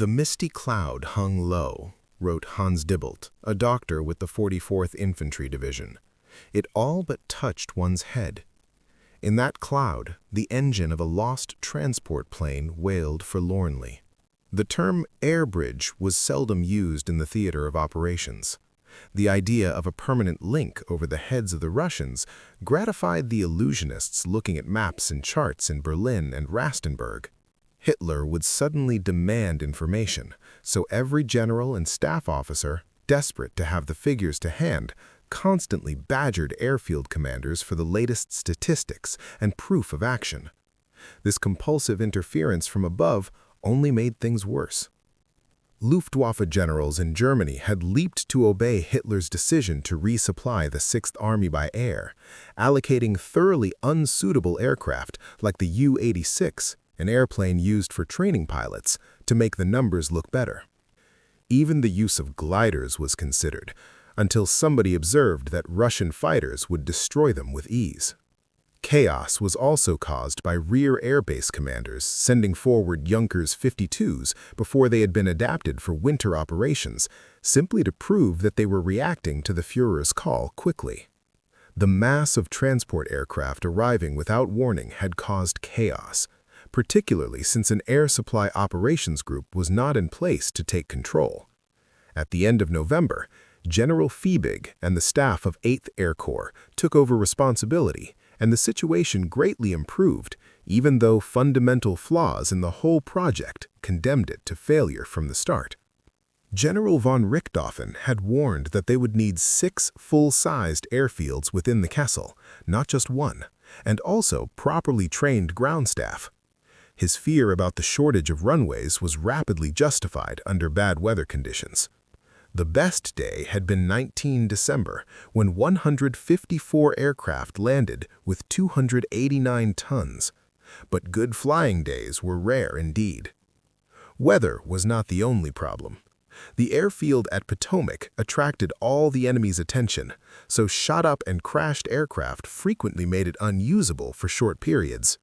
The misty cloud hung low, wrote Hans Dibbelt, a doctor with the 44th Infantry Division. It all but touched one's head. In that cloud, the engine of a lost transport plane wailed forlornly. The term air bridge was seldom used in the theater of operations. The idea of a permanent link over the heads of the Russians gratified the illusionists looking at maps and charts in Berlin and Rastenburg. Hitler would suddenly demand information, so every general and staff officer, desperate to have the figures to hand, constantly badgered airfield commanders for the latest statistics and proof of action. This compulsive interference from above only made things worse. Luftwaffe generals in Germany had leaped to obey Hitler's decision to resupply the Sixth Army by air, allocating thoroughly unsuitable aircraft like the U-86, an airplane used for training pilots, to make the numbers look better. Even the use of gliders was considered, until somebody observed that Russian fighters would destroy them with ease. Chaos was also caused by rear airbase commanders sending forward Junkers 52s before they had been adapted for winter operations, simply to prove that they were reacting to the Führer's call quickly. The mass of transport aircraft arriving without warning had caused chaos, particularly since an air supply operations group was not in place to take control. At the end of November, General Fiebig and the staff of 8th Air Corps took over responsibility, and the situation greatly improved, even though fundamental flaws in the whole project condemned it to failure from the start. General von Richthofen had warned that they would need 6 full-sized airfields within the Kessel, not just one, and also properly trained ground staff. His fear about the shortage of runways was rapidly justified under bad weather conditions. The best day had been 19 December, when 154 aircraft landed with 289 tons. But good flying days were rare indeed. Weather was not the only problem. The airfield at Potomac attracted all the enemy's attention, so shot-up and crashed aircraft frequently made it unusable for short periods.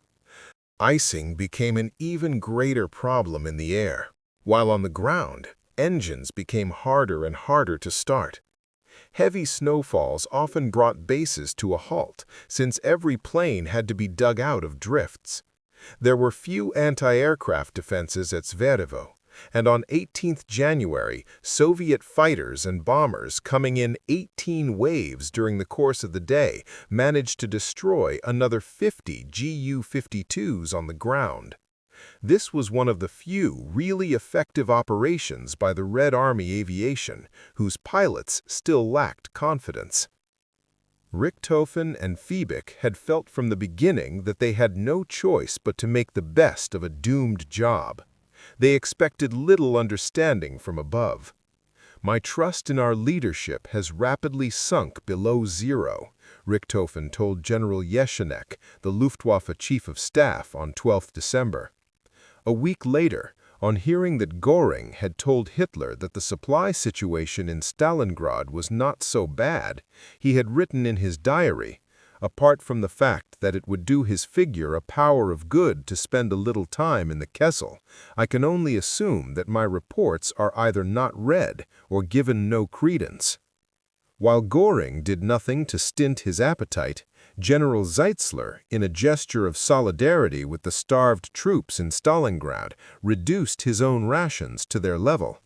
Icing became an even greater problem in the air, while on the ground, engines became harder and harder to start. Heavy snowfalls often brought bases to a halt, since every plane had to be dug out of drifts. There were few anti-aircraft defenses at Zverevo, and on 18th January, Soviet fighters and bombers coming in 18 waves during the course of the day managed to destroy another 50 Ju-52s on the ground. This was one of the few really effective operations by the Red Army Aviation, whose pilots still lacked confidence. Richthofen and Fiebig had felt from the beginning that they had no choice but to make the best of a doomed job. They expected little understanding from above. "My trust in our leadership has rapidly sunk below zero," Richthofen told General Yesenek, the Luftwaffe Chief of Staff, on 12 December. A week later, on hearing that Göring had told Hitler that the supply situation in Stalingrad was not so bad, he had written in his diary, "Apart from the fact that it would do his figure a power of good to spend a little time in the Kessel, I can only assume that my reports are either not read or given no credence." While Göring did nothing to stint his appetite, General Zeitzler, in a gesture of solidarity with the starved troops in Stalingrad, reduced his own rations to their level.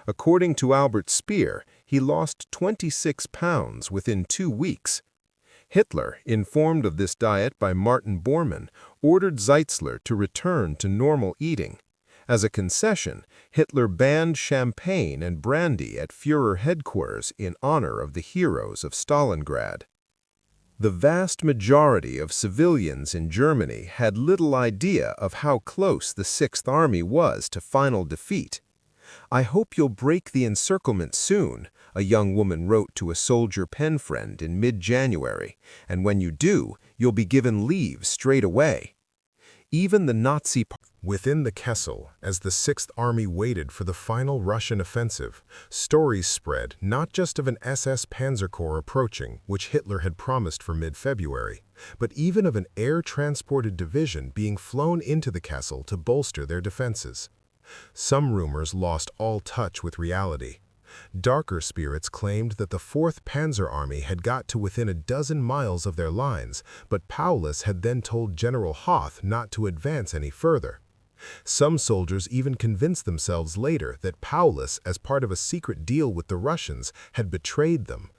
According to Albert Speer, he lost 26 pounds within 2 weeks. Hitler, informed of this diet by Martin Bormann, ordered Zeitzler to return to normal eating. As a concession, Hitler banned champagne and brandy at Führer headquarters in honor of the heroes of Stalingrad. The vast majority of civilians in Germany had little idea of how close the Sixth Army was to final defeat. "I hope you'll break the encirclement soon," a young woman wrote to a soldier pen friend in mid-January, "and when you do, you'll be given leave straight away." Even the Nazi within the Kessel, as the Sixth Army waited for the final Russian offensive, stories spread not just of an SS Panzer Corps approaching, which Hitler had promised for mid-February, but even of an air-transported division being flown into the Kessel to bolster their defenses. Some rumors lost all touch with reality. Darker spirits claimed that the 4th Panzer Army had got to within a dozen miles of their lines, but Paulus had then told General Hoth not to advance any further. Some soldiers even convinced themselves later that Paulus, as part of a secret deal with the Russians, had betrayed them.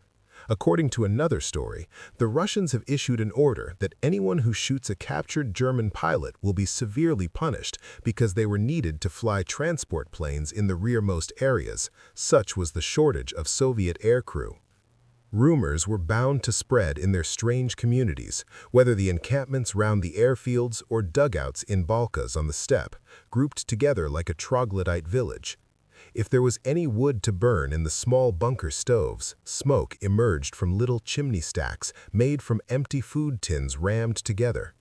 According to another story, the Russians have issued an order that anyone who shoots a captured German pilot will be severely punished because they were needed to fly transport planes in the rearmost areas. Such was the shortage of Soviet aircrew. Rumors were bound to spread in their strange communities, whether the encampments round the airfields or dugouts in Balkas on the steppe, grouped together like a troglodyte village. If there was any wood to burn in the small bunker stoves, smoke emerged from little chimney stacks made from empty food tins rammed together.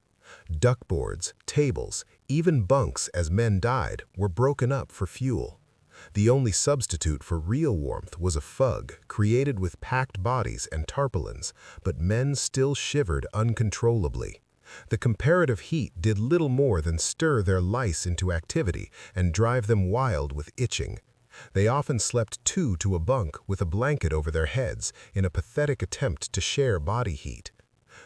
Duckboards, tables, even bunks as men died were broken up for fuel. The only substitute for real warmth was a fug created with packed bodies and tarpaulins, but men still shivered uncontrollably. The comparative heat did little more than stir their lice into activity and drive them wild with itching. They often slept two to a bunk with a blanket over their heads in a pathetic attempt to share body heat.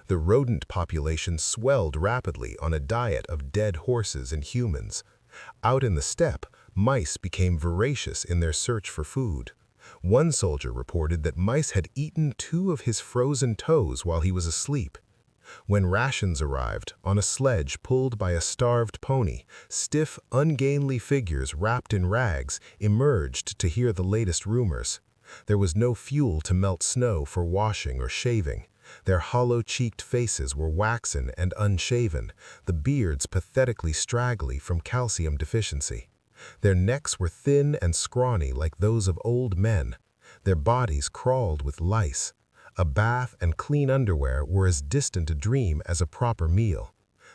The rodent population swelled rapidly on a diet of dead horses and humans. Out in the steppe, mice became voracious in their search for food. One soldier reported that mice had eaten 2 of his frozen toes while he was asleep. When rations arrived, on a sledge pulled by a starved pony, stiff, ungainly figures wrapped in rags emerged to hear the latest rumors. There was no fuel to melt snow for washing or shaving. Their hollow-cheeked faces were waxen and unshaven, the beards pathetically straggly from calcium deficiency. Their necks were thin and scrawny like those of old men. Their bodies crawled with lice. A bath and clean underwear were as distant a dream as a proper meal.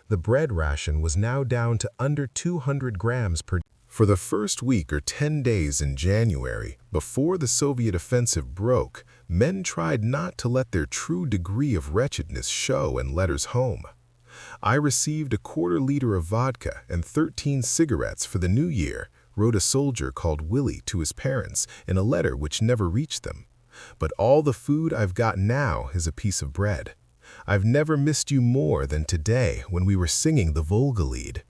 The bread ration was now down to under 200 grams per day. For the first week or 10 days in January, before the Soviet offensive broke, men tried not to let their true degree of wretchedness show in letters home. "I received a quarter-liter of vodka and 13 cigarettes for the new year," wrote a soldier called Willie to his parents in a letter which never reached them. "But all the food I've got now is a piece of bread. I've never missed you more than today when we were singing the Volga-Lied.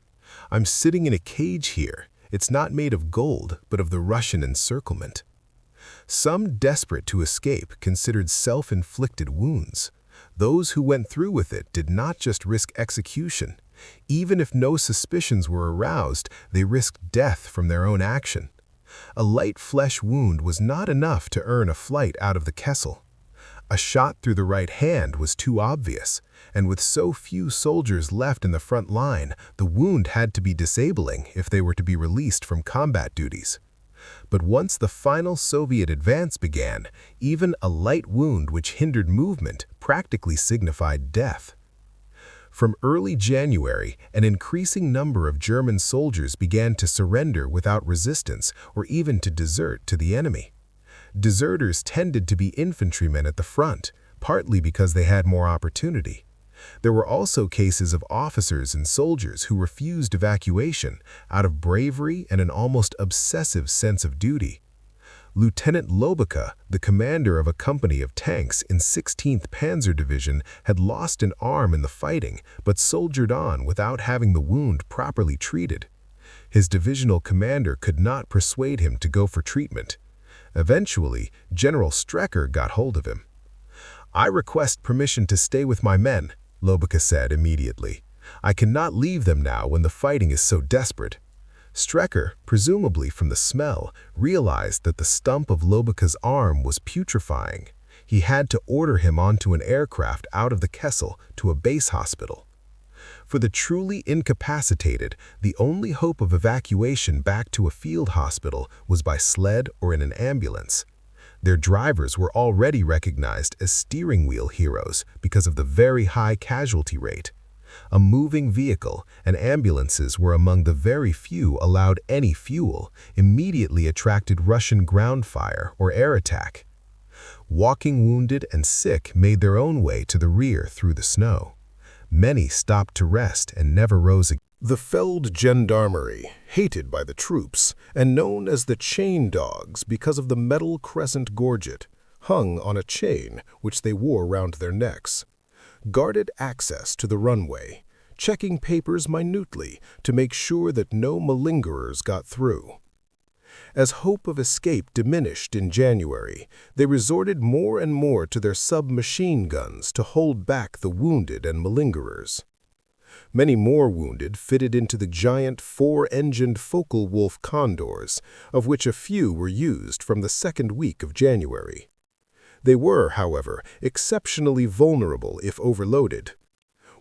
I'm sitting in a cage here. It's not made of gold, but of the Russian encirclement." Some, desperate to escape, considered self-inflicted wounds. Those who went through with it did not just risk execution. Even if no suspicions were aroused, they risked death from their own action. A light flesh wound was not enough to earn a flight out of the Kessel. A shot through the right hand was too obvious, and with so few soldiers left in the front line, the wound had to be disabling if they were to be released from combat duties. But once the final Soviet advance began, even a light wound which hindered movement practically signified death. From early January, an increasing number of German soldiers began to surrender without resistance or even to desert to the enemy. Deserters tended to be infantrymen at the front, partly because they had more opportunity. There were also cases of officers and soldiers who refused evacuation out of bravery and an almost obsessive sense of duty. Lieutenant Lobica, the commander of a company of tanks in 16th Panzer Division, had lost an arm in the fighting but soldiered on without having the wound properly treated. His divisional commander could not persuade him to go for treatment. Eventually, General Strecker got hold of him. "I request permission to stay with my men," Lobica said immediately. "I cannot leave them now when the fighting is so desperate." Strecker, presumably from the smell, realized that the stump of Lobica's arm was putrefying. He had to order him onto an aircraft out of the Kessel to a base hospital. For the truly incapacitated, the only hope of evacuation back to a field hospital was by sled or in an ambulance. Their drivers were already recognized as steering wheel heroes because of the very high casualty rate. A moving vehicle and ambulances were among the very few allowed any fuel, immediately attracted Russian ground fire or air attack. Walking wounded and sick made their own way to the rear through the snow. Many stopped to rest and never rose again. The Feld Gendarmerie hated by the troops and known as the chain dogs because of the metal crescent gorget, hung on a chain which they wore round their necks, guarded access to the runway, checking papers minutely to make sure that no malingerers got through. As hope of escape diminished in January, they resorted more and more to their submachine guns to hold back the wounded and malingerers. Many more wounded fitted into the giant four-engined Focke-Wulf Condors, of which a few were used from the second week of January. They were, however, exceptionally vulnerable if overloaded.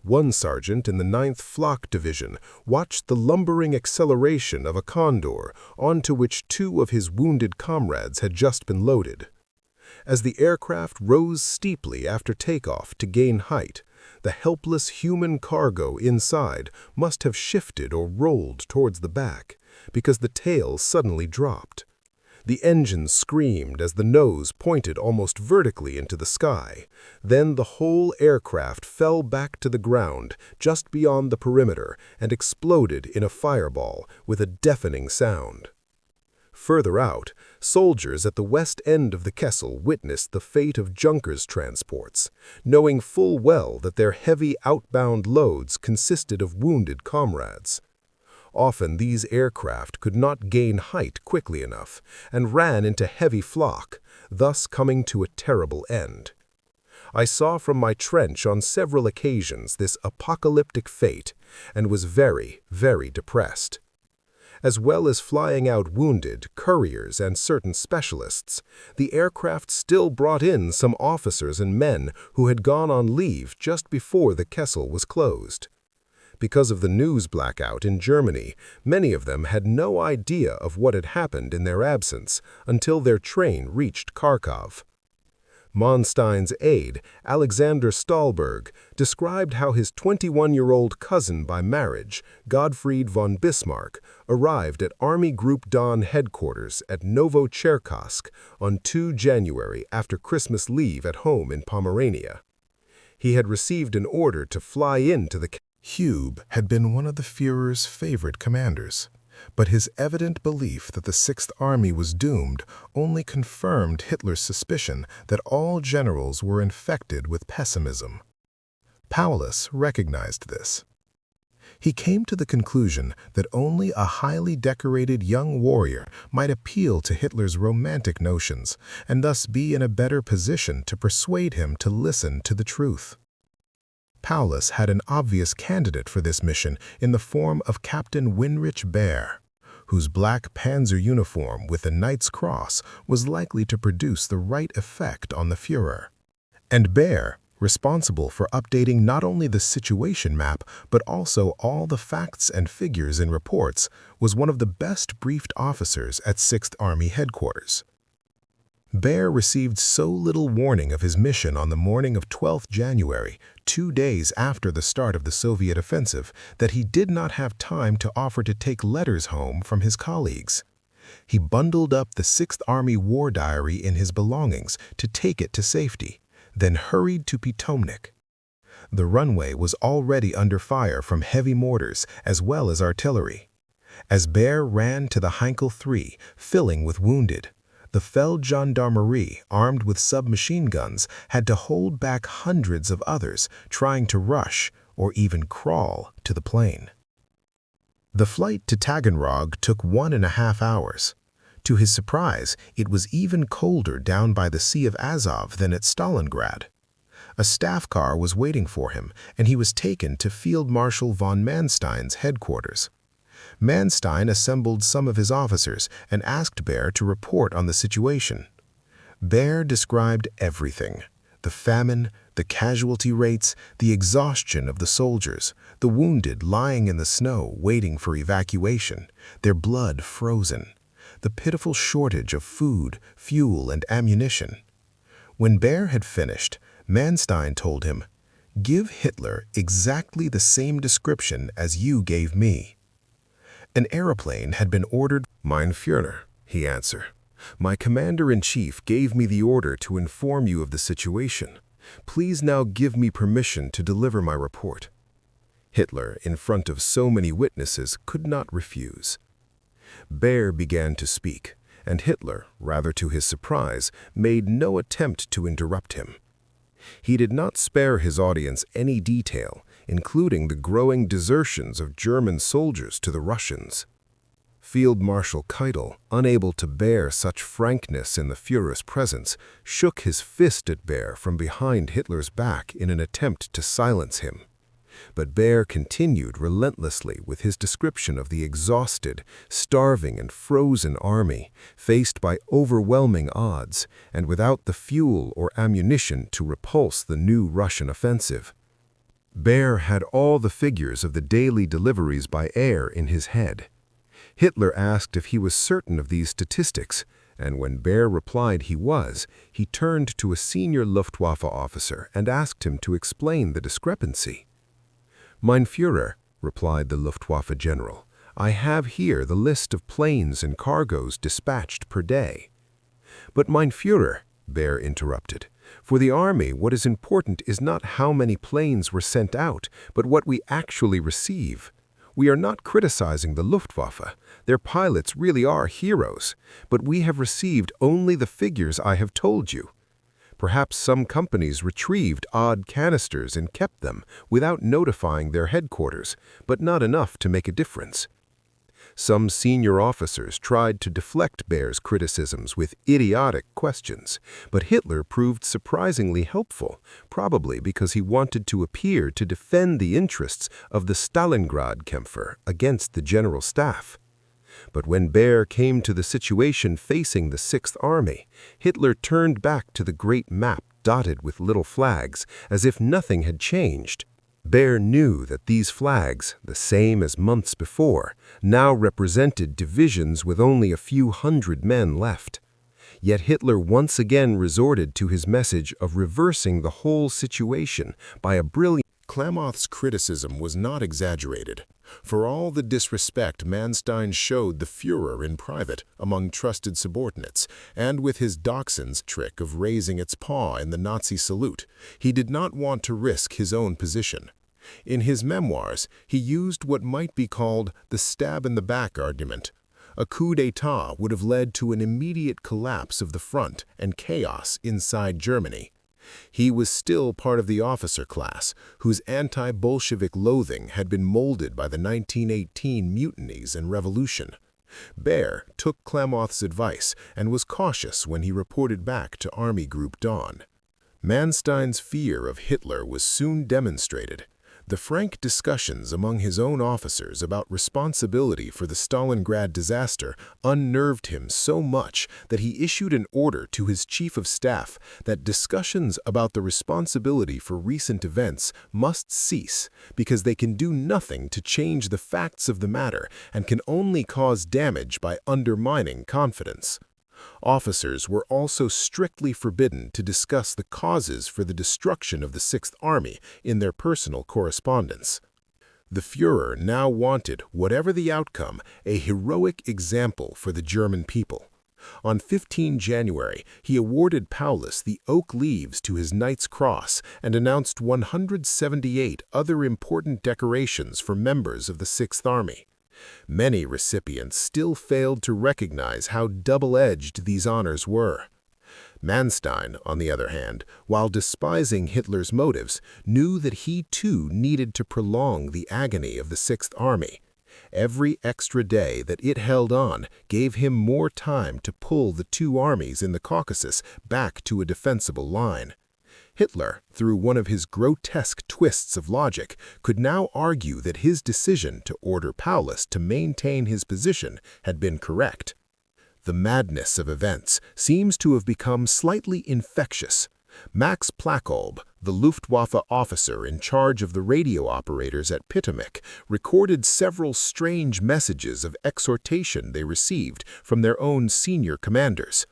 One sergeant in the 9th Flak Division watched the lumbering acceleration of a Condor onto which two of his wounded comrades had just been loaded. As the aircraft rose steeply after takeoff to gain height, the helpless human cargo inside must have shifted or rolled towards the back, because the tail suddenly dropped. The engine screamed as the nose pointed almost vertically into the sky. Then the whole aircraft fell back to the ground just beyond the perimeter and exploded in a fireball with a deafening sound. Further out, soldiers at the west end of the Kessel witnessed the fate of Junkers transports, knowing full well that their heavy outbound loads consisted of wounded comrades. Often these aircraft could not gain height quickly enough and ran into heavy flak, thus coming to a terrible end. I saw from my trench on several occasions this apocalyptic fate and was very, very depressed. As well as flying out wounded, couriers, and certain specialists, the aircraft still brought in some officers and men who had gone on leave just before the Kessel was closed. Because of the news blackout in Germany, many of them had no idea of what had happened in their absence until their train reached Kharkov. Manstein's aide, Alexander Stahlberg, described how his 21-year-old cousin by marriage, Gottfried von Bismarck, arrived at Army Group Don headquarters at Novocherkassk on 2 January after Christmas leave at home in Pomerania. He had received an order to fly into the Hube had been one of the Führer's favorite commanders, but his evident belief that the Sixth Army was doomed only confirmed Hitler's suspicion that all generals were infected with pessimism. Paulus recognized this. He came to the conclusion that only a highly decorated young warrior might appeal to Hitler's romantic notions and thus be in a better position to persuade him to listen to the truth. Paulus had an obvious candidate for this mission in the form of Captain Winrich Baer, whose black Panzer uniform with the Knight's Cross was likely to produce the right effect on the Führer. And Baer, responsible for updating not only the situation map but also all the facts and figures in reports, was one of the best briefed officers at 6th Army headquarters. Baer received so little warning of his mission on the morning of 12th January, 2 days after the start of the Soviet offensive, that he did not have time to offer to take letters home from his colleagues. He bundled up the 6th Army War Diary in his belongings to take it to safety, then hurried to Pitomnik. The runway was already under fire from heavy mortars as well as artillery. As Baer ran to the Heinkel 3, filling with wounded, the Feldgendarmerie, armed with submachine guns, had to hold back hundreds of others trying to rush or even crawl to the plane. The flight to Taganrog took 1.5 hours. To his surprise, it was even colder down by the Sea of Azov than at Stalingrad. A staff car was waiting for him, and he was taken to Field Marshal von Manstein's headquarters. Manstein assembled some of his officers and asked Baer to report on the situation. Baer described everything: the famine, the casualty rates, the exhaustion of the soldiers, the wounded lying in the snow waiting for evacuation, their blood frozen, the pitiful shortage of food, fuel, and ammunition. When Baer had finished, Manstein told him, "Give Hitler exactly the same description as you gave me." An aeroplane had been ordered. "Mein Führer," he answered, "my commander-in-chief gave me the order to inform you of the situation. Please now give me permission to deliver my report." Hitler, in front of so many witnesses, could not refuse. Bear began to speak, and Hitler, rather to his surprise, made no attempt to interrupt him. He did not spare his audience any detail, including the growing desertions of German soldiers to the Russians. Field Marshal Keitel, unable to bear such frankness in the Führer's presence, shook his fist at Bear from behind Hitler's back in an attempt to silence him. But Bear continued relentlessly with his description of the exhausted, starving and frozen army, faced by overwhelming odds and without the fuel or ammunition to repulse the new Russian offensive. Bear had all the figures of the daily deliveries by air in his head. Hitler asked if he was certain of these statistics, and when Bear replied he was, he turned to a senior Luftwaffe officer and asked him to explain the discrepancy. "Mein Führer," replied the Luftwaffe general, "I have here the list of planes and cargoes dispatched per day." "But mein Führer," Bear interrupted, "for the army what is important is not how many planes were sent out, but what we actually receive. We are not criticizing the Luftwaffe. Their pilots really are heroes, but we have received only the figures I have told you. Perhaps some companies retrieved odd canisters and kept them without notifying their headquarters, but not enough to make a difference." Some senior officers tried to deflect Bear's criticisms with idiotic questions, but Hitler proved surprisingly helpful, probably because he wanted to appear to defend the interests of the Stalingrad Kämpfer against the General Staff. But when Bear came to the situation facing the Sixth Army, Hitler turned back to the great map dotted with little flags, as if nothing had changed. Bear knew that these flags, the same as months before, now represented divisions with only a few hundred men left. Yet Hitler once again resorted to his message of reversing the whole situation by a brilliant— Klamoth's criticism was not exaggerated. For all the disrespect Manstein showed the Führer in private among trusted subordinates, and with his dachshund's trick of raising its paw in the Nazi salute, he did not want to risk his own position. In his memoirs, he used what might be called the stab-in-the-back argument. A coup d'etat would have led to an immediate collapse of the front and chaos inside Germany. He was still part of the officer class, whose anti-Bolshevik loathing had been molded by the 1918 mutinies and revolution. Bear took Klamoth's advice and was cautious when he reported back to Army Group Dawn. Manstein's fear of Hitler was soon demonstrated. The frank discussions among his own officers about responsibility for the Stalingrad disaster unnerved him so much that he issued an order to his chief of staff that discussions about the responsibility for recent events must cease because they can do nothing to change the facts of the matter and can only cause damage by undermining confidence. Officers were also strictly forbidden to discuss the causes for the destruction of the Sixth Army in their personal correspondence. The Führer now wanted, whatever the outcome, a heroic example for the German people. On 15 January, he awarded Paulus the oak leaves to his Knight's Cross and announced 178 other important decorations for members of the Sixth Army. Many recipients still failed to recognize how double-edged these honors were. Manstein, on the other hand, while despising Hitler's motives, knew that he too needed to prolong the agony of the Sixth Army. Every extra day that it held on gave him more time to pull the two armies in the Caucasus back to a defensible line. Hitler, through one of his grotesque twists of logic, could now argue that his decision to order Paulus to maintain his position had been correct. The madness of events seems to have become slightly infectious. Max Plakholb, the Luftwaffe officer in charge of the radio operators at Potomac, recorded several strange messages of exhortation they received from their own senior commanders.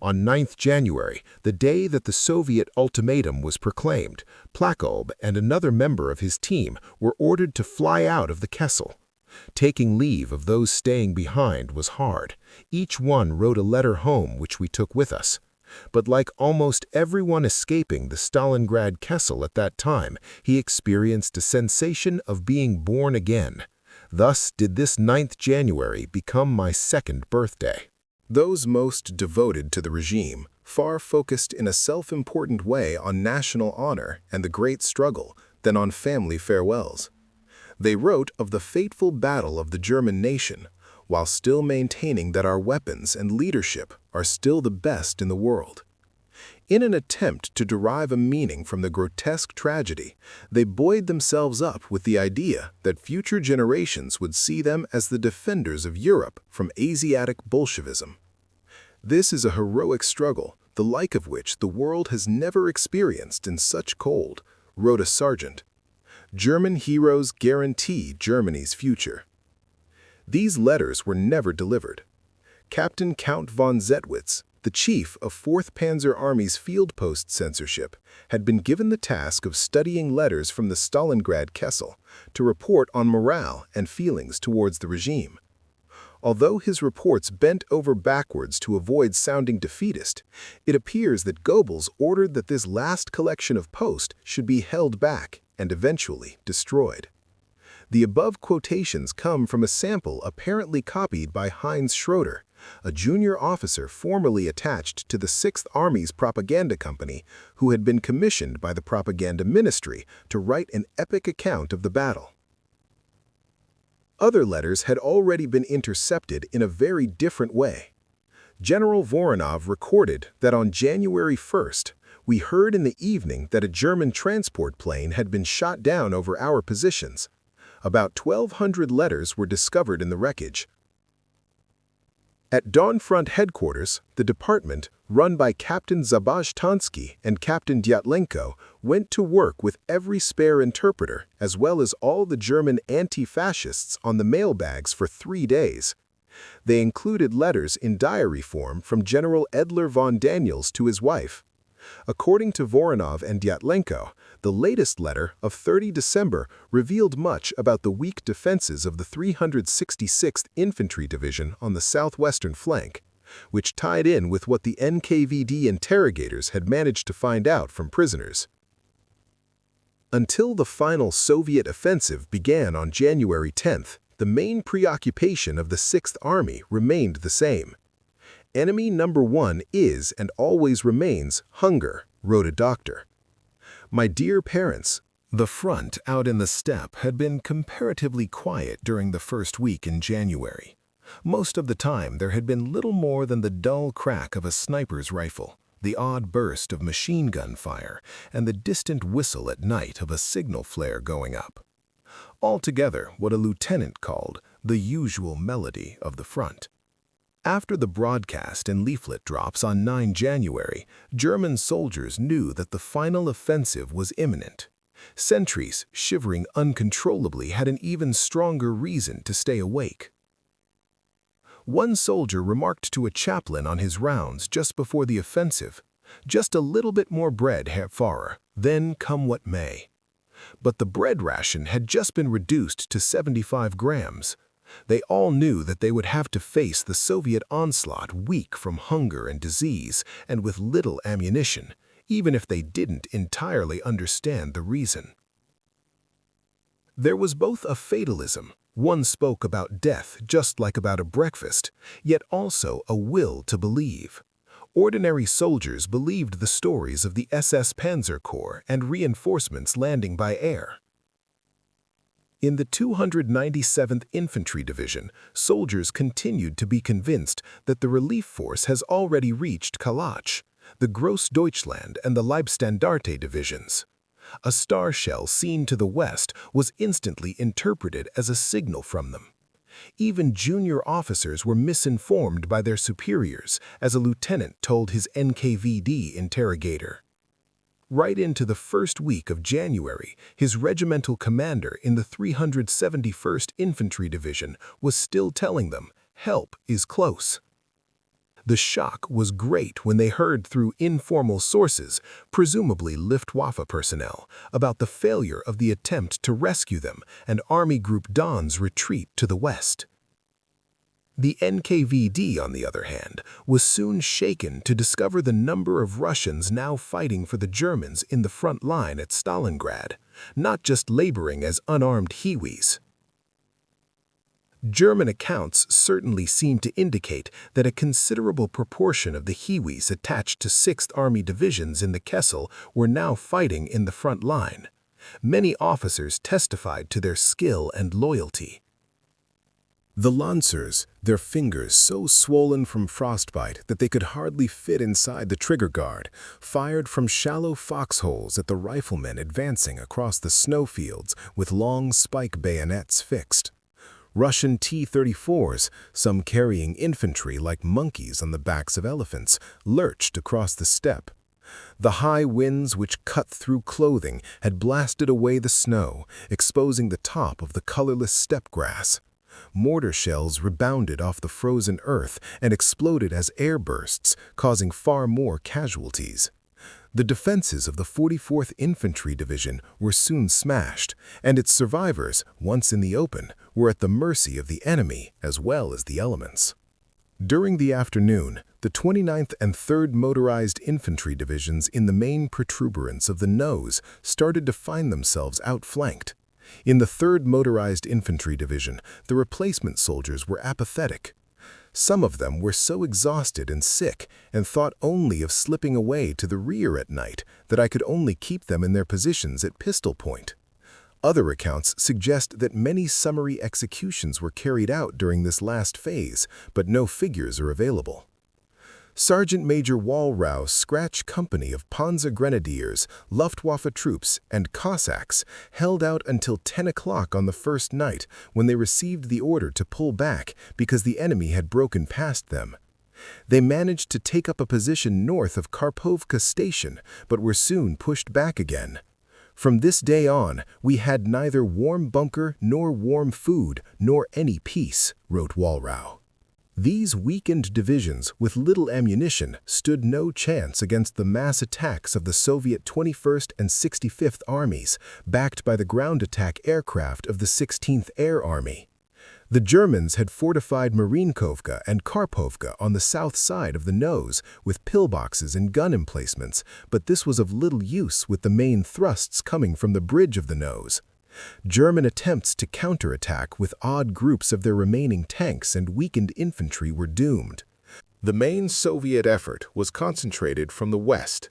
On 9th January, the day that the Soviet ultimatum was proclaimed, Plakholb and another member of his team were ordered to fly out of the Kessel. Taking leave of those staying behind was hard. Each one wrote a letter home which we took with us. But like almost everyone escaping the Stalingrad Kessel at that time, he experienced a sensation of being born again. Thus did this 9th January become my second birthday. Those most devoted to the regime, far focused in a self-important way on national honor and the great struggle than on family farewells. They wrote of the fateful battle of the German nation, while still maintaining that our weapons and leadership are still the best in the world. In an attempt to derive a meaning from the grotesque tragedy, they buoyed themselves up with the idea that future generations would see them as the defenders of Europe from Asiatic Bolshevism. This is a heroic struggle, the like of which the world has never experienced in such cold, wrote a sergeant. German heroes guarantee Germany's future. These letters were never delivered. Captain Count von Zettwitz, the chief of 4th Panzer Army's field post censorship, had been given the task of studying letters from the Stalingrad Kessel to report on morale and feelings towards the regime. Although his reports bent over backwards to avoid sounding defeatist, it appears that Goebbels ordered that this last collection of post should be held back and eventually destroyed. The above quotations come from a sample apparently copied by Heinz Schroeder, a junior officer formerly attached to the 6th Army's propaganda company who had been commissioned by the propaganda ministry to write an epic account of the battle. Other letters had already been intercepted in a very different way. General Voronov recorded that on January 1st, we heard in the evening that a German transport plane had been shot down over our positions. About 1,200 letters were discovered in the wreckage. At Dawn Front headquarters, the department, run by Captain Zabazhtansky and Captain Dyatlenko, went to work with every spare interpreter, as well as all the German anti-fascists on the mailbags for 3 days. They included letters in diary form from General Edler von Daniels to his wife. According to Voronov and Dyatlenko, the latest letter of 30 December revealed much about the weak defenses of the 366th Infantry Division on the southwestern flank, which tied in with what the NKVD interrogators had managed to find out from prisoners. Until the final Soviet offensive began on January 10th, the main preoccupation of the 6th Army remained the same. Enemy number one is and always remains hunger, wrote a doctor. My dear parents, the front out in the steppe had been comparatively quiet during the first week in January. Most of the time there had been little more than the dull crack of a sniper's rifle, the odd burst of machine gun fire, and the distant whistle at night of a signal flare going up. Altogether what a lieutenant called the usual melody of the front. After the broadcast and leaflet drops on 9 January, German soldiers knew that the final offensive was imminent. Sentries, shivering uncontrollably, had an even stronger reason to stay awake. One soldier remarked to a chaplain on his rounds just before the offensive, "Just a little bit more bread, Herr Führer, then come what may." But the bread ration had just been reduced to 75 grams. They all knew that they would have to face the Soviet onslaught weak from hunger and disease and with little ammunition, even if they didn't entirely understand the reason. There was both a fatalism, one spoke about death just like about a breakfast, yet also a will to believe. Ordinary soldiers believed the stories of the SS Panzer Corps and reinforcements landing by air. In the 297th Infantry Division, soldiers continued to be convinced that the relief force has already reached Kalach, the Grossdeutschland and the Leibstandarte divisions. A star shell seen to the west was instantly interpreted as a signal from them. Even junior officers were misinformed by their superiors, as a lieutenant told his NKVD interrogator. Right into the first week of January, his regimental commander in the 371st Infantry Division was still telling them, "Help is close." The shock was great when they heard through informal sources, presumably Luftwaffe personnel, about the failure of the attempt to rescue them and Army Group Don's retreat to the west. The NKVD, on the other hand, was soon shaken to discover the number of Russians now fighting for the Germans in the front line at Stalingrad, not just laboring as unarmed Hiwis. German accounts certainly seem to indicate that a considerable proportion of the Hiwis attached to 6th Army divisions in the Kessel were now fighting in the front line. Many officers testified to their skill and loyalty. The Lancers, their fingers so swollen from frostbite that they could hardly fit inside the trigger guard, fired from shallow foxholes at the riflemen advancing across the snowfields with long spike bayonets fixed. Russian T-34s, some carrying infantry like monkeys on the backs of elephants, lurched across the steppe. The high winds which cut through clothing had blasted away the snow, exposing the top of the colorless steppe grass. Mortar shells rebounded off the frozen earth and exploded as air bursts, causing far more casualties. The defenses of the 44th Infantry Division were soon smashed, and its survivors, once in the open, were at the mercy of the enemy as well as the elements. During the afternoon, the 29th and 3rd Motorized Infantry Divisions in the main protuberance of the nose started to find themselves outflanked. In the 3rd Motorized Infantry Division, the replacement soldiers were apathetic. Some of them were so exhausted and sick and thought only of slipping away to the rear at night that I could only keep them in their positions at pistol point. Other accounts suggest that many summary executions were carried out during this last phase, but no figures are available. Sergeant Major Wallrau's scratch company of Panzer Grenadiers, Luftwaffe troops, and Cossacks held out until 10 o'clock on the first night when they received the order to pull back because the enemy had broken past them. They managed to take up a position north of Karpovka Station, but were soon pushed back again. From this day on, we had neither warm bunker nor warm food nor any peace, wrote Wallrau. These weakened divisions with little ammunition stood no chance against the mass attacks of the Soviet 21st and 65th Armies, backed by the ground attack aircraft of the 16th Air Army. The Germans had fortified Marinkovka and Karpovka on the south side of the nose with pillboxes and gun emplacements, but this was of little use with the main thrusts coming from the bridge of the nose. German attempts to counterattack with odd groups of their remaining tanks and weakened infantry were doomed. The main Soviet effort was concentrated from the west.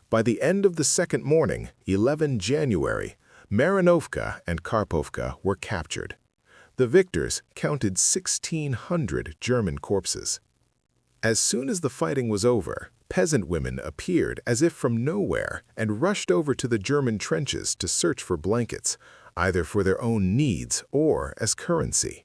By the end of the second morning, 11 January, Marinovka and Karpovka were captured. The victors counted 1,600 German corpses. As soon as the fighting was over, peasant women appeared as if from nowhere and rushed over to the German trenches to search for blankets, either for their own needs or as currency.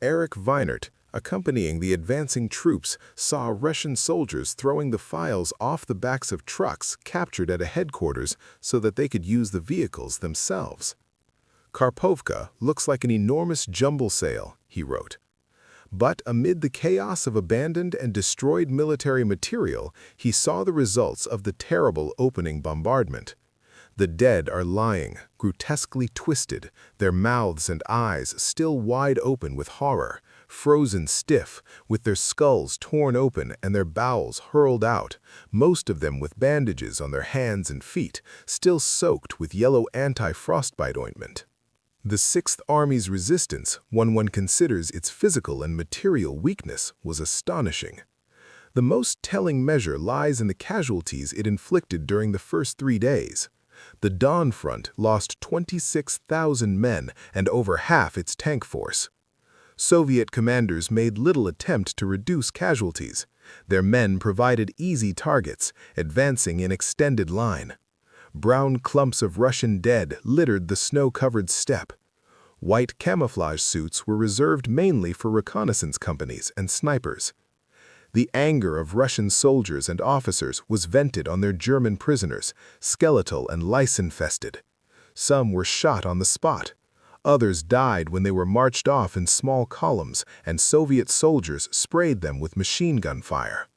Erich Weinert, accompanying the advancing troops, saw Russian soldiers throwing the files off the backs of trucks captured at a headquarters so that they could use the vehicles themselves. Karpovka looks like an enormous jumble sale, he wrote. But amid the chaos of abandoned and destroyed military material, he saw the results of the terrible opening bombardment. The dead are lying, grotesquely twisted, their mouths and eyes still wide open with horror, frozen stiff, with their skulls torn open and their bowels hurled out, most of them with bandages on their hands and feet, still soaked with yellow anti-frostbite ointment. The Sixth Army's resistance, when one considers its physical and material weakness, was astonishing. The most telling measure lies in the casualties it inflicted during the first 3 days. The Don Front lost 26,000 men and over half its tank force. Soviet commanders made little attempt to reduce casualties. Their men provided easy targets, advancing in extended line. Brown clumps of Russian dead littered the snow-covered steppe. White camouflage suits were reserved mainly for reconnaissance companies and snipers. The anger of Russian soldiers and officers was vented on their German prisoners, skeletal and lice-infested. Some were shot on the spot. Others died when they were marched off in small columns and Soviet soldiers sprayed them with machine gun fire.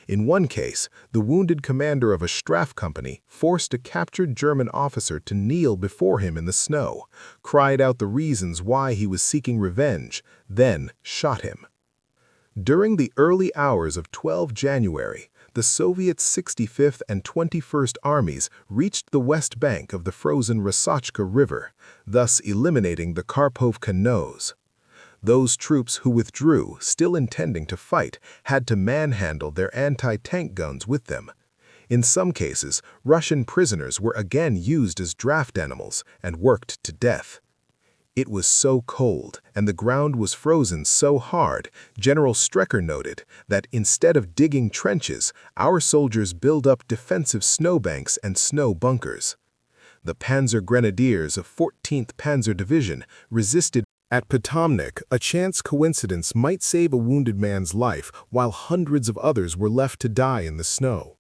In one case, the wounded commander of a Strafe company forced a captured German officer to kneel before him in the snow, cried out the reasons why he was seeking revenge, then shot him. During the early hours of 12 January, the Soviet 65th and 21st Armies reached the west bank of the frozen Rasochka River, thus eliminating the Karpovka nose. Those troops who withdrew, still intending to fight, had to manhandle their anti-tank guns with them. In some cases, Russian prisoners were again used as draft animals and worked to death. It was so cold, and the ground was frozen so hard, General Strecker noted that instead of digging trenches, our soldiers built up defensive snowbanks and snow bunkers. The Panzer Grenadiers of 14th Panzer Division resisted at Potomnik. A chance coincidence might save a wounded man's life, while hundreds of others were left to die in the snow.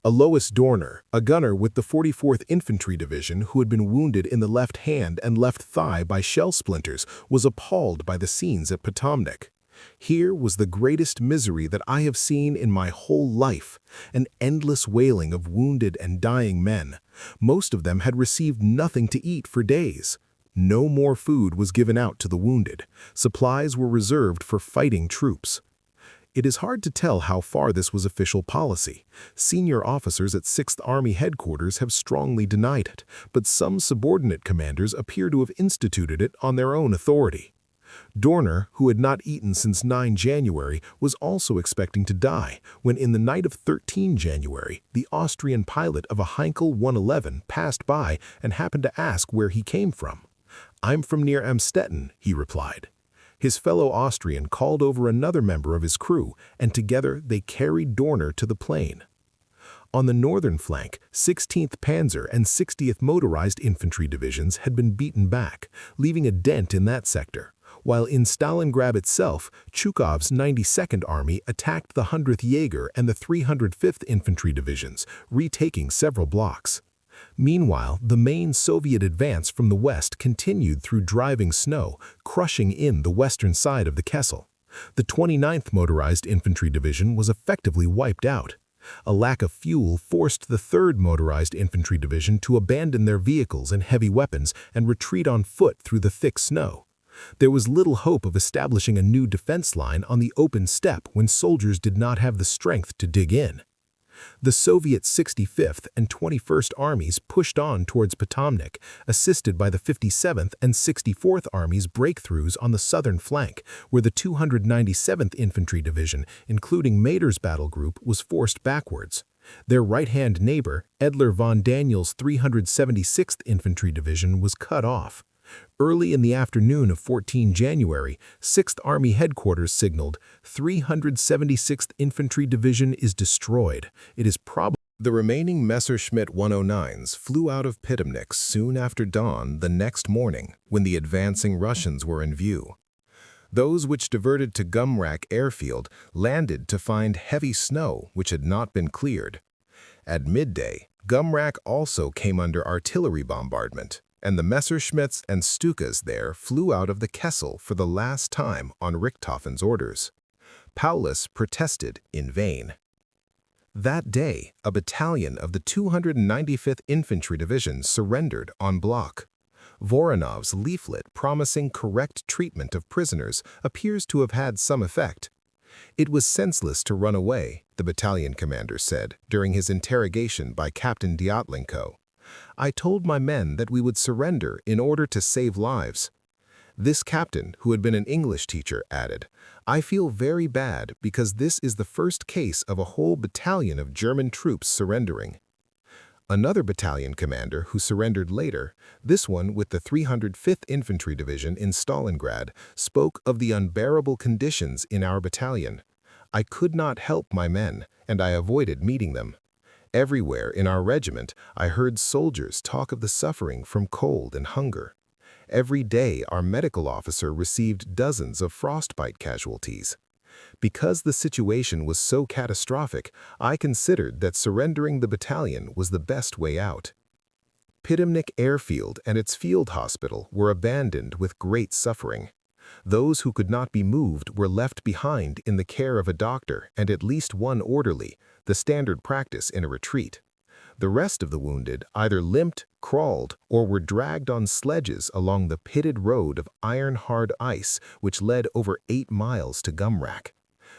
Alois Dorner, a gunner with the 44th Infantry Division who had been wounded in the left hand and left thigh by shell splinters, was appalled by the scenes at Potomnik. Here was the greatest misery that I have seen in my whole life, an endless wailing of wounded and dying men. Most of them had received nothing to eat for days. No more food was given out to the wounded. Supplies were reserved for fighting troops. It is hard to tell how far this was official policy. Senior officers at 6th Army Headquarters have strongly denied it, but some subordinate commanders appear to have instituted it on their own authority. Dorner, who had not eaten since 9 January, was also expecting to die when in the night of 13 January, the Austrian pilot of a Heinkel 111 passed by and happened to ask where he came from. "I'm from near Amstetten," he replied. His fellow Austrian called over another member of his crew, and together they carried Dorner to the plane. On the northern flank, 16th Panzer and 60th Motorized Infantry Divisions had been beaten back, leaving a dent in that sector, while in Stalingrad itself, Chukov's 92nd Army attacked the 100th Jaeger and the 305th Infantry Divisions, retaking several blocks. Meanwhile, the main Soviet advance from the west continued through driving snow, crushing in the western side of the Kessel. The 29th Motorized Infantry Division was effectively wiped out. A lack of fuel forced the 3rd Motorized Infantry Division to abandon their vehicles and heavy weapons and retreat on foot through the thick snow. There was little hope of establishing a new defense line on the open steppe when soldiers did not have the strength to dig in. The Soviet 65th and 21st Armies pushed on towards Potomnik, assisted by the 57th and 64th Armies' breakthroughs on the southern flank, where the 297th Infantry Division, including Mader's battle group, was forced backwards. Their right-hand neighbor, Edler von Daniel's 376th Infantry Division, was cut off. Early in the afternoon of 14 January, 6th Army Headquarters signaled, 376th Infantry Division is destroyed. It is probable the remaining Messerschmitt 109s flew out of Potomnik soon after dawn the next morning when the advancing Russians were in view. Those which diverted to Gumrak airfield landed to find heavy snow which had not been cleared. At midday, Gumrak also came under artillery bombardment, and the Messerschmitts and Stukas there flew out of the Kessel for the last time on Richthofen's orders. Paulus protested in vain. That day, a battalion of the 295th Infantry Division surrendered en bloc. Voronov's leaflet promising correct treatment of prisoners appears to have had some effect. It was senseless to run away, the battalion commander said during his interrogation by Captain Dyatlenko. I told my men that we would surrender in order to save lives. This captain, who had been an English teacher, added, I feel very bad because this is the first case of a whole battalion of German troops surrendering. Another battalion commander who surrendered later, this one with the 305th Infantry Division in Stalingrad, spoke of the unbearable conditions in our battalion. I could not help my men, and I avoided meeting them. Everywhere in our regiment, I heard soldiers talk of the suffering from cold and hunger. Every day, our medical officer received dozens of frostbite casualties. Because the situation was so catastrophic, I considered that surrendering the battalion was the best way out. Potomnik Airfield and its field hospital were abandoned with great suffering. Those who could not be moved were left behind in the care of a doctor and at least one orderly, the standard practice in a retreat. The rest of the wounded either limped, crawled, or were dragged on sledges along the pitted road of iron-hard ice which led over 8 miles to Gumrak.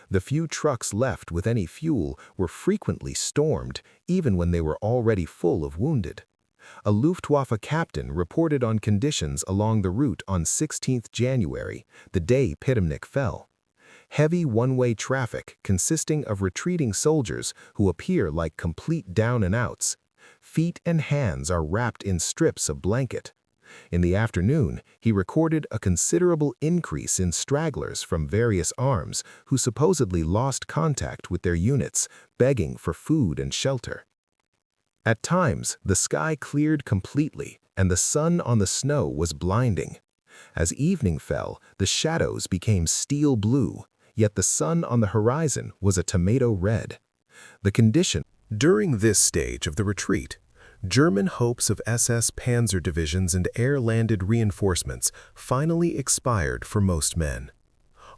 The few trucks left with any fuel were frequently stormed, even when they were already full of wounded. A Luftwaffe captain reported on conditions along the route on 16 January, the day Pittemnik fell. Heavy one-way traffic consisting of retreating soldiers who appear like complete down-and-outs. Feet and hands are wrapped in strips of blanket. In the afternoon, he recorded a considerable increase in stragglers from various arms who supposedly lost contact with their units, begging for food and shelter. At times, the sky cleared completely, and the sun on the snow was blinding. As evening fell, the shadows became steel blue, yet the sun on the horizon was a tomato red. The condition. During this stage of the retreat, German hopes of SS Panzer divisions and air-landed reinforcements finally expired for most men.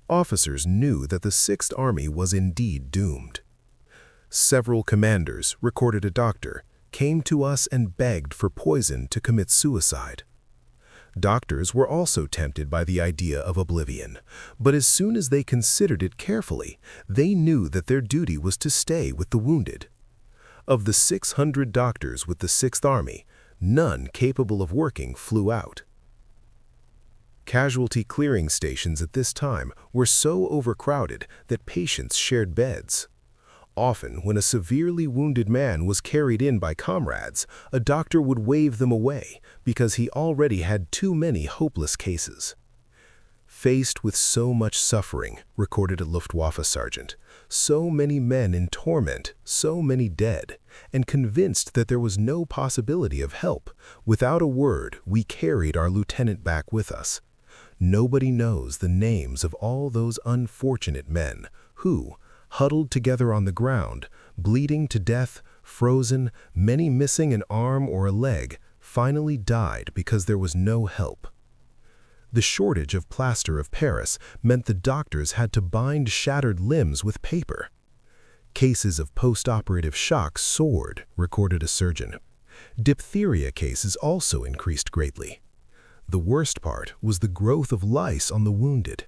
Officers knew that the Sixth Army was indeed doomed. Several commanders, recorded a doctor, came to us and begged for poison to commit suicide. Doctors were also tempted by the idea of oblivion, but as soon as they considered it carefully, they knew that their duty was to stay with the wounded. Of the 600 doctors with the Sixth Army, none capable of working flew out. Casualty clearing stations at this time were so overcrowded that patients shared beds. Often, when a severely wounded man was carried in by comrades, a doctor would wave them away because he already had too many hopeless cases. Faced with so much suffering, recorded a Luftwaffe sergeant, so many men in torment, so many dead, and convinced that there was no possibility of help, without a word we carried our lieutenant back with us. Nobody knows the names of all those unfortunate men who, huddled together on the ground, bleeding to death, frozen, many missing an arm or a leg, finally died because there was no help. The shortage of plaster of Paris meant the doctors had to bind shattered limbs with paper. Cases of post-operative shock soared, recorded a surgeon. Diphtheria cases also increased greatly. The worst part was the growth of lice on the wounded.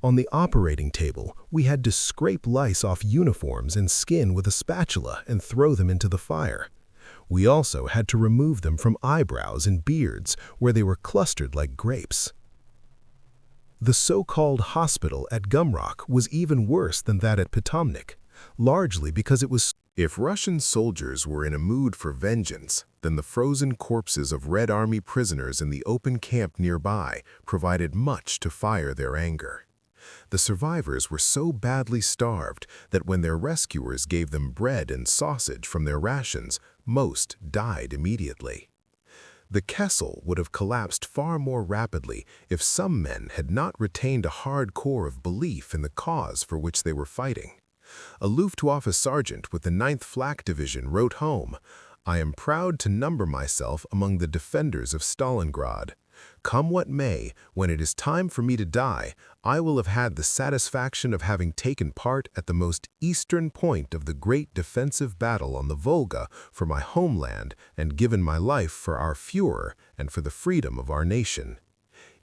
On the operating table, we had to scrape lice off uniforms and skin with a spatula and throw them into the fire. We also had to remove them from eyebrows and beards where they were clustered like grapes. The so-called hospital at Gumrock was even worse than that at Pittemnik, largely because it was. If Russian soldiers were in a mood for vengeance, then the frozen corpses of Red Army prisoners in the open camp nearby provided much to fire their anger. The survivors were so badly starved that when their rescuers gave them bread and sausage from their rations, most died immediately. The Kessel would have collapsed far more rapidly if some men had not retained a hard core of belief in the cause for which they were fighting. A Luftwaffe sergeant with the 9th Flak Division wrote home, "I am proud to number myself among the defenders of Stalingrad. Come what may, when it is time for me to die, I will have had the satisfaction of having taken part at the most eastern point of the great defensive battle on the Volga for my homeland and given my life for our Führer and for the freedom of our nation."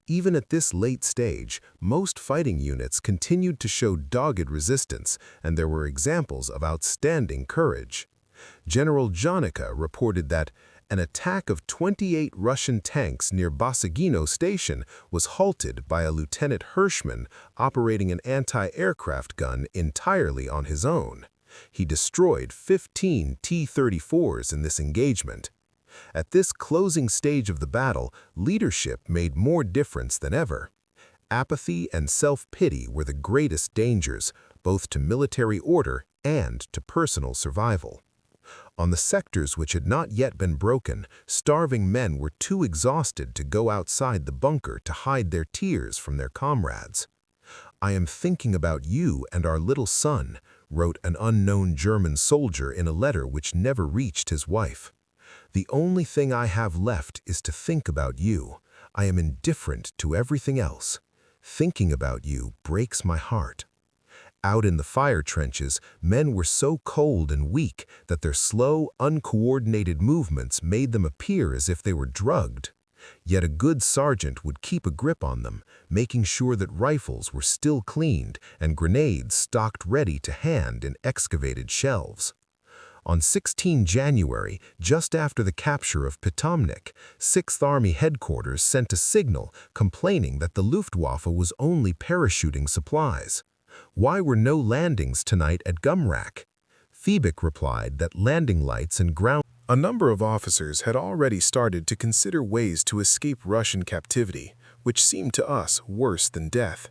Even at this late stage, most fighting units continued to show dogged resistance, and there were examples of outstanding courage. General Janica reported that an attack of 28 Russian tanks near Bosagino Station was halted by a Lieutenant Hirschman operating an anti-aircraft gun entirely on his own. He destroyed 15 T-34s in this engagement. At this closing stage of the battle, leadership made more difference than ever. Apathy and self-pity were the greatest dangers, both to military order and to personal survival. On the sectors which had not yet been broken, starving men were too exhausted to go outside the bunker to hide their tears from their comrades. "I am thinking about you and our little son," wrote an unknown German soldier in a letter which never reached his wife. "The only thing I have left is to think about you. I am indifferent to everything else. Thinking about you breaks my heart." Out in the fire trenches, men were so cold and weak that their slow, uncoordinated movements made them appear as if they were drugged. Yet a good sergeant would keep a grip on them, making sure that rifles were still cleaned and grenades stocked ready to hand in excavated shelves. On 16 January, just after the capture of Potomnik, 6th Army headquarters sent a signal complaining that the Luftwaffe was only parachuting supplies. Why were no landings tonight at Gumrak? Thiebeck replied that landing lights and ground. A number of officers had already started to consider ways to escape Russian captivity, which seemed to us worse than death.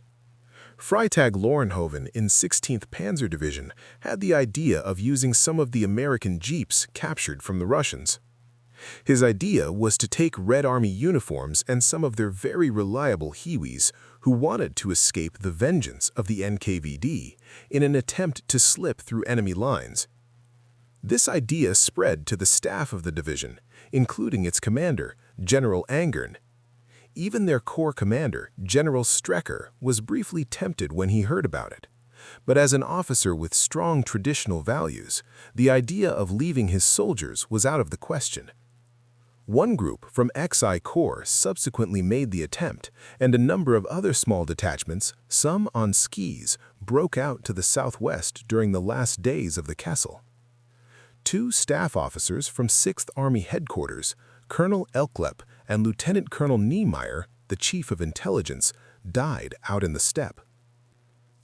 Freitag Lorenhoven in 16th Panzer Division had the idea of using some of the American jeeps captured from the Russians. His idea was to take Red Army uniforms and some of their very reliable Hiwis who wanted to escape the vengeance of the NKVD in an attempt to slip through enemy lines. This idea spread to the staff of the division, including its commander, General Angern. Even their corps commander, General Strecker, was briefly tempted when he heard about it. But as an officer with strong traditional values, the idea of leaving his soldiers was out of the question. One group from XI Corps subsequently made the attempt, and a number of other small detachments, some on skis, broke out to the southwest during the last days of the Kessel. 2 staff officers from 6th Army Headquarters, Colonel Elklep and Lieutenant Colonel Niemeyer, the Chief of Intelligence, died out in the steppe.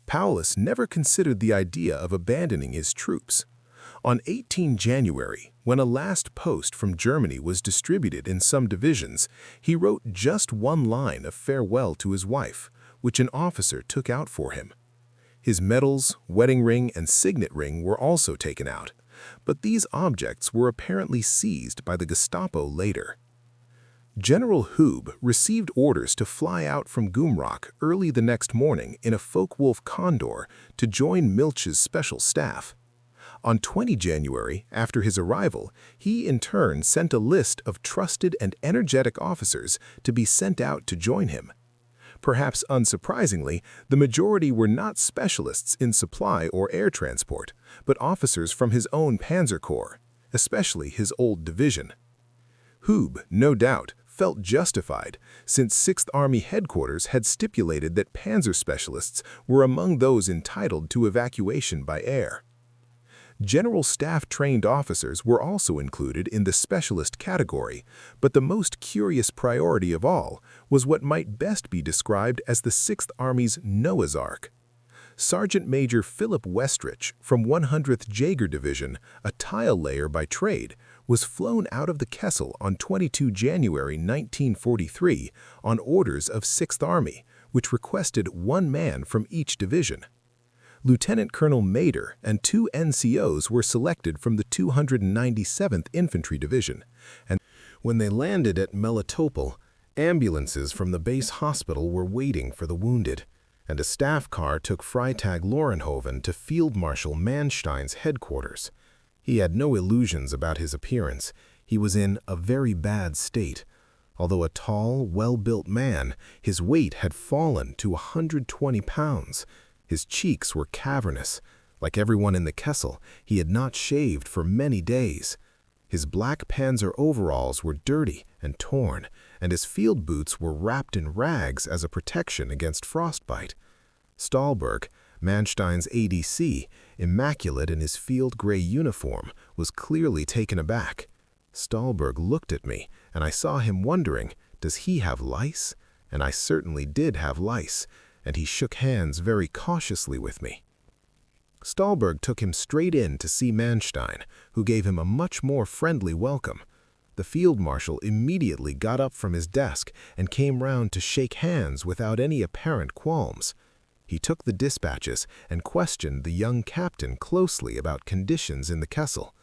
Paulus never considered the idea of abandoning his troops. On 18 January, when a last post from Germany was distributed in some divisions, he wrote just one line of farewell to his wife, which an officer took out for him. His medals, wedding ring, and signet ring were also taken out, but these objects were apparently seized by the Gestapo later. General Hoob received orders to fly out from Gumrak early the next morning in a Focke-Wulf Condor to join Milch's special staff. On 20 January, after his arrival, he in turn sent a list of trusted and energetic officers to be sent out to join him. Perhaps unsurprisingly, the majority were not specialists in supply or air transport, but officers from his own Panzer Corps, especially his old division. Hoob, no doubt, felt justified, since 6th Army Headquarters had stipulated that panzer specialists were among those entitled to evacuation by air. General Staff-trained officers were also included in the specialist category, but the most curious priority of all was what might best be described as the 6th Army's Noah's Ark. Sergeant Major Philip Westrich from 100th Jaeger Division, a tile layer by trade, was flown out of the Kessel on 22 January 1943 on orders of 6th Army, which requested 1 man from each division. Lieutenant Colonel Mader and 2 NCOs were selected from the 297th Infantry Division, and when they landed at Melitopol, ambulances from the base hospital were waiting for the wounded, and a staff car took Freitag Lorenhoven to Field Marshal Manstein's headquarters. He had no illusions about his appearance. He was in a very bad state. Although a tall, well-built man, his weight had fallen to 120 pounds. His cheeks were cavernous. Like everyone in the Kessel, he had not shaved for many days. His black panzer overalls were dirty and torn, and his field boots were wrapped in rags as a protection against frostbite. Stahlberg, Manstein's ADC, immaculate in his field gray uniform, was clearly taken aback. Stahlberg looked at me, and I saw him wondering, does he have lice? And I certainly did have lice, and he shook hands very cautiously with me. Stahlberg took him straight in to see Manstein, who gave him a much more friendly welcome. The field marshal immediately got up from his desk and came round to shake hands without any apparent qualms. He took the dispatches and questioned the young captain closely about conditions in the Kessel.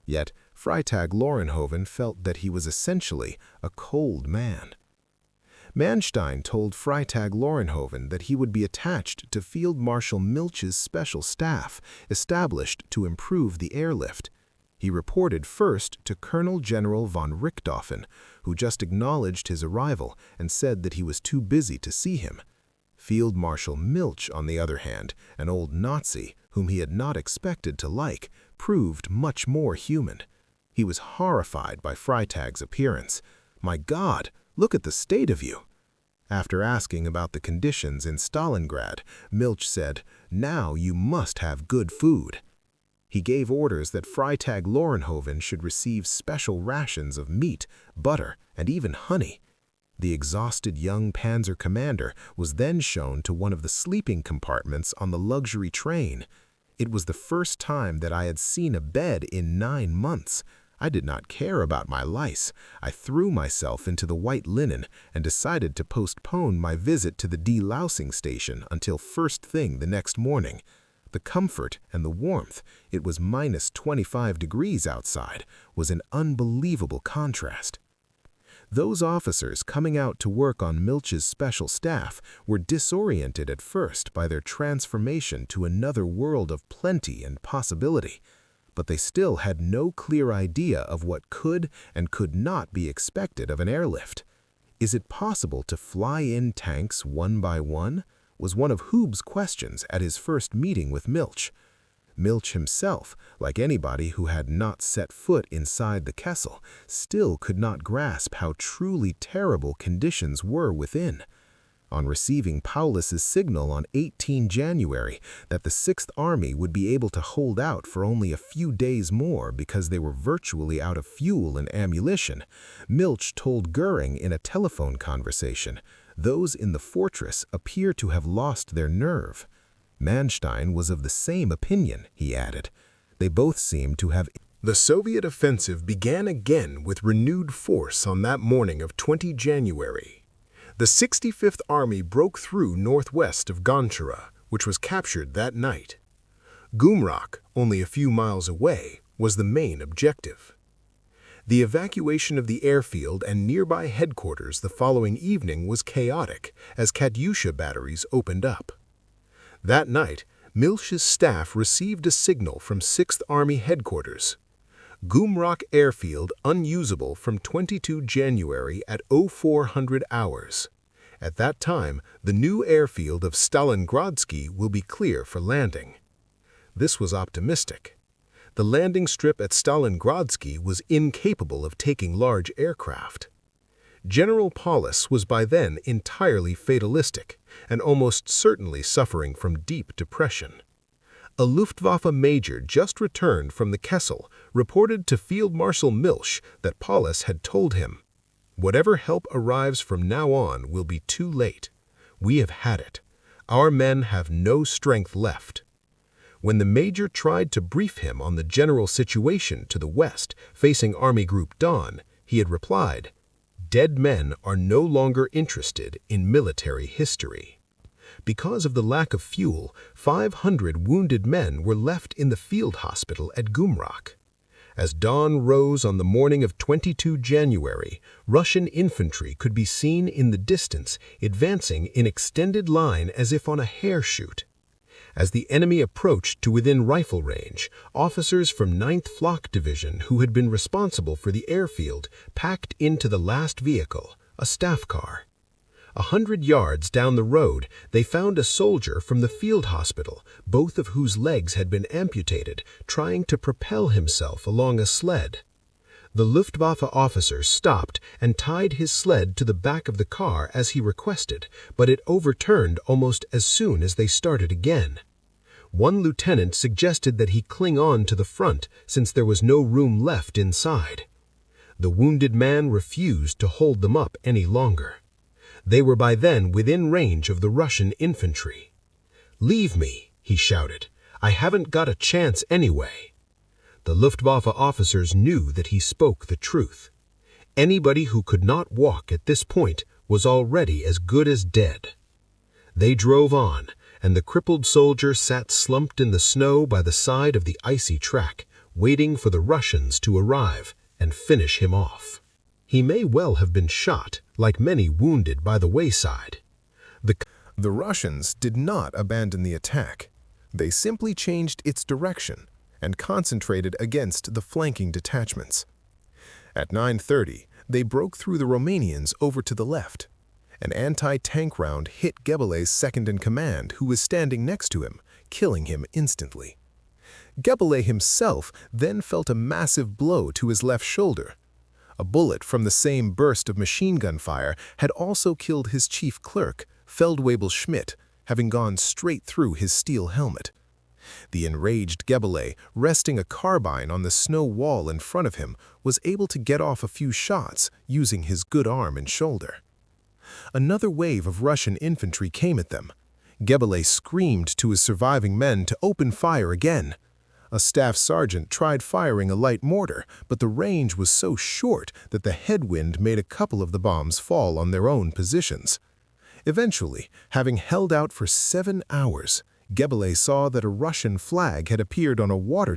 Yet Freitag Lorenhoven felt that he was essentially a cold man. Manstein told Freitag Lorenhoven that he would be attached to Field Marshal Milch's special staff, established to improve the airlift. He reported first to Colonel General von Richthofen, who just acknowledged his arrival and said that he was too busy to see him. Field Marshal Milch, on the other hand, an old Nazi whom he had not expected to like, proved much more human. He was horrified by Freitag's appearance. "My God, look at the state of you!" After asking about the conditions in Stalingrad, Milch said, "Now you must have good food." He gave orders that Freitag Lorenhoven should receive special rations of meat, butter, and even honey. The exhausted young Panzer commander was then shown to one of the sleeping compartments on the luxury train. It was the first time that I had seen a bed in 9 months. I did not care about my lice. I threw myself into the white linen and decided to postpone my visit to the delousing station until first thing the next morning. The comfort and the warmth, it was minus 25 degrees outside, was an unbelievable contrast. Those officers coming out to work on Milch's special staff were disoriented at first by their transformation to another world of plenty and possibility, but they still had no clear idea of what could and could not be expected of an airlift. Is it possible to fly in tanks one by one? Was one of Hube's questions at his first meeting with Milch. Milch himself, like anybody who had not set foot inside the Kessel, still could not grasp how truly terrible conditions were within. On receiving Paulus's signal on 18 January that the Sixth Army would be able to hold out for only a few days more because they were virtually out of fuel and ammunition, Milch told Goering in a telephone conversation, "Those in the fortress appear to have lost their nerve." Manstein was of the same opinion, he added. They both seemed to have... The Soviet offensive began again with renewed force on that morning of 20 January. The 65th Army broke through northwest of Gonchara, which was captured that night. Gumrak, only a few miles away, was the main objective. The evacuation of the airfield and nearby headquarters the following evening was chaotic as Katyusha batteries opened up. That night, Milch's staff received a signal from 6th Army headquarters. Gumrak airfield unusable from 22 January at 0400 hours. At that time, the new airfield of Stalingradsky will be clear for landing. This was optimistic. The landing strip at Stalingradsky was incapable of taking large aircraft. General Paulus was by then entirely fatalistic and almost certainly suffering from deep depression. A Luftwaffe major just returned from the Kessel reported to Field Marshal Milch that Paulus had told him, "Whatever help arrives from now on will be too late. We have had it. Our men have no strength left." When the major tried to brief him on the general situation to the west facing Army Group Dawn, he had replied, "Dead men are no longer interested in military history." Because of the lack of fuel, 500 wounded men were left in the field hospital at Gumrak. As dawn rose on the morning of 22 January, Russian infantry could be seen in the distance, advancing in extended line as if on a hare shoot. As the enemy approached to within rifle range, officers from 9th Flak Division who had been responsible for the airfield packed into the last vehicle, a staff car. 100 yards down the road, they found a soldier from the field hospital, both of whose legs had been amputated, trying to propel himself along a sled. The Luftwaffe officer stopped and tied his sled to the back of the car as he requested, but it overturned almost as soon as they started again. One lieutenant suggested that he cling on to the front since there was no room left inside. The wounded man refused to hold them up any longer. They were by then within range of the Russian infantry. "Leave me," he shouted. "I haven't got a chance anyway." The Luftwaffe officers knew that he spoke the truth. Anybody who could not walk at this point was already as good as dead. They drove on, and the crippled soldier sat slumped in the snow by the side of the icy track, waiting for the Russians to arrive and finish him off. He may well have been shot, like many wounded by the wayside. The Russians did not abandon the attack. They simply changed its direction and concentrated against the flanking detachments. At 9:30, they broke through the Romanians over to the left. An anti-tank round hit Gebelet's second-in-command, who was standing next to him, killing him instantly. Gebelet himself then felt a massive blow to his left shoulder. A bullet from the same burst of machine gun fire had also killed his chief clerk, Feldwebel Schmidt, having gone straight through his steel helmet. The enraged Gebele, resting a carbine on the snow wall in front of him, was able to get off a few shots using his good arm and shoulder. Another wave of Russian infantry came at them. Gebele screamed to his surviving men to open fire again. A staff sergeant tried firing a light mortar, but the range was so short that the headwind made a couple of the bombs fall on their own positions. Eventually, having held out for 7 hours, Gebele saw that a Russian flag had appeared on a water tower